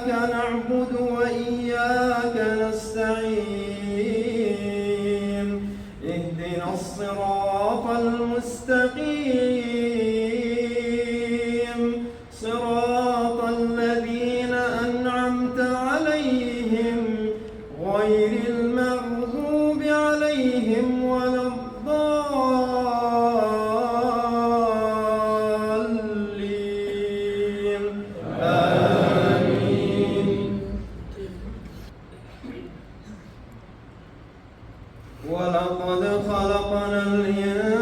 إياك نعبد وإياك نستعين اهدنا الصراط المستقيم صراط الذين أنعمت عليهم غير المغضوب عليهم ولا الضالين آمين. ولقد خلقنا الإنسان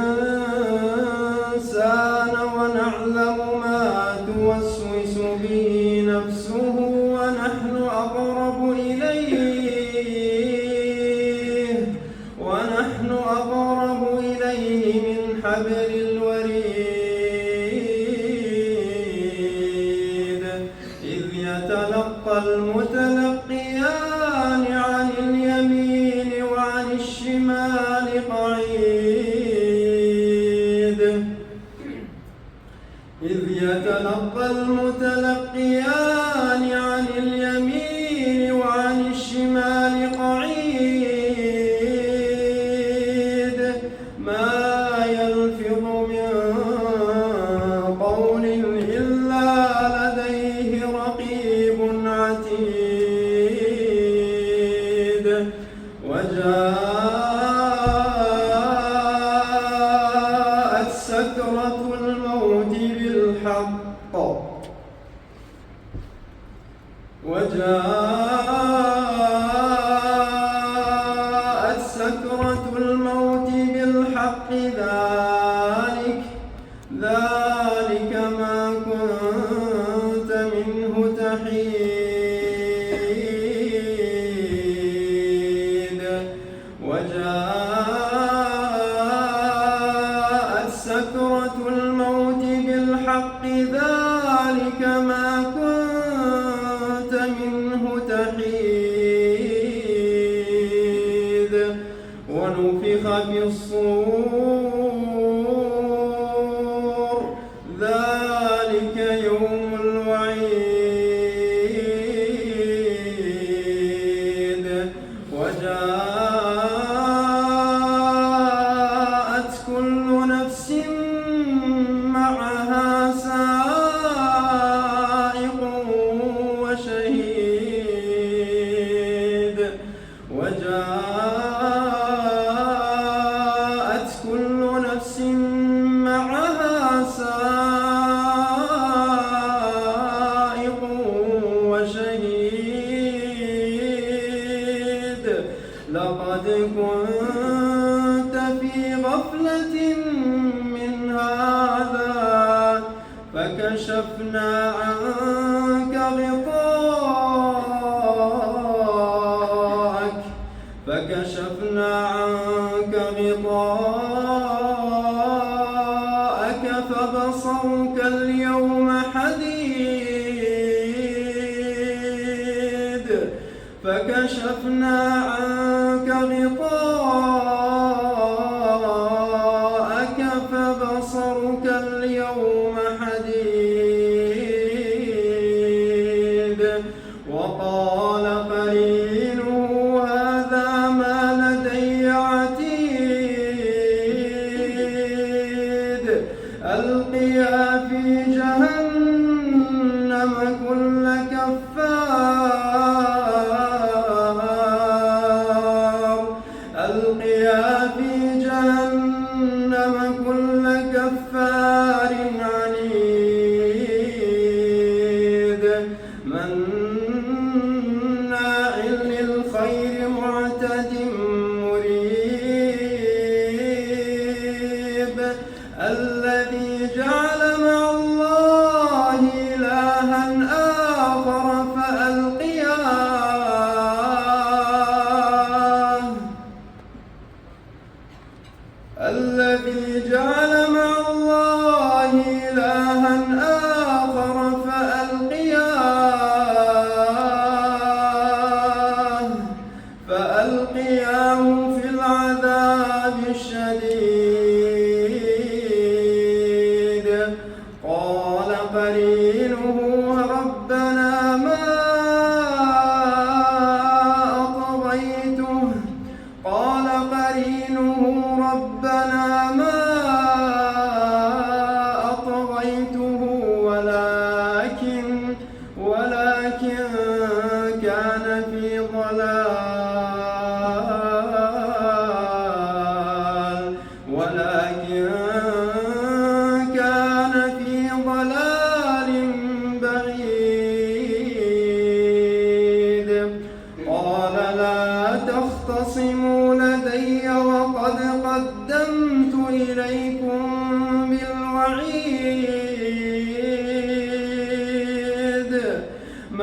ونعلم ما توسوس به نفسه ونحن أقرب إليه من حبل الوريد إذ يتلقى المتلقيان عن اليمين وعن الشمال قعيد إذ يتلقى المتلقيان عن اليمين وعن الشمال قعيد ما يلفظ من قول إلا لديه رقيب عتيد وجاءت سكرة الموت بالحق ذلك ما كنت منه تحيد وجاءت سكرة الموت بالحق ذلك ما كنت منه تحيد ونفخ في الصور ذلك يوم الوعيد وجاءت كل نفس معها سائق وشهيد وجاءت كل نفس معها سائق وشهيد لقد كنت في غفلة من هذا فكشفنا عنك غطاءك فبصرك اليوم حديد فكشفنا عنك غطاءك فبصرك اليوم حديد وقال قرينه هذا ما لدي عتيد ألقيا في جهنم كل كفار ألقيا في جهنم كل كفار عنيد مناع للخير معتد مريب الذي جعل مع الله إلها آخر فألقياه الذي جعل مع الله إلها آخر فألقياه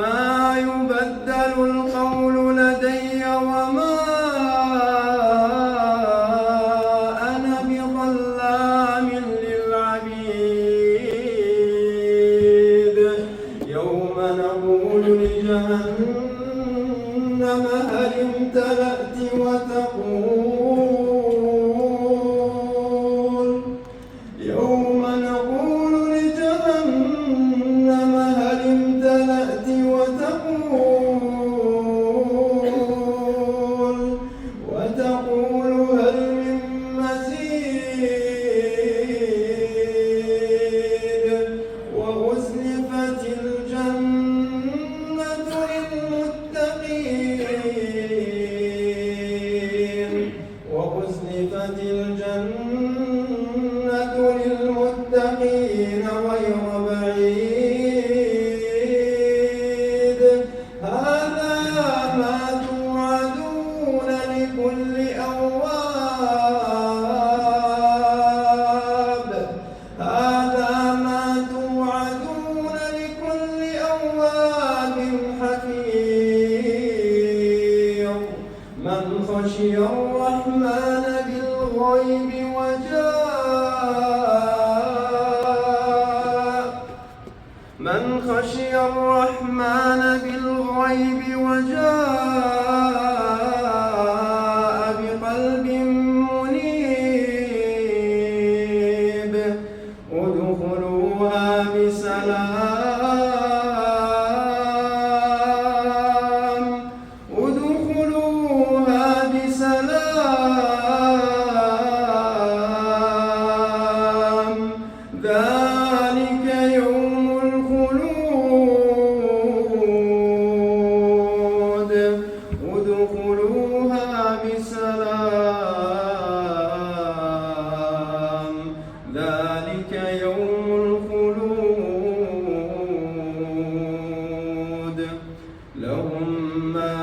ما يبدل القول لدي وما أنا بظلام للعبيد يوم نقول لجهنم هل امتلأت يوم نقول لجهنم هل امتلأت وتقول هل من مزيد وأزلفت الجنة للمتقين غير بعيد هذا ما توعدون لكل أواب حفيظ من خشي الرحمن بالغيب وجاء بقلب منيب ادخلوها بسلام ذلك يوم الخلود ادخلوها بسلام ذلك يوم الخلود لهم ما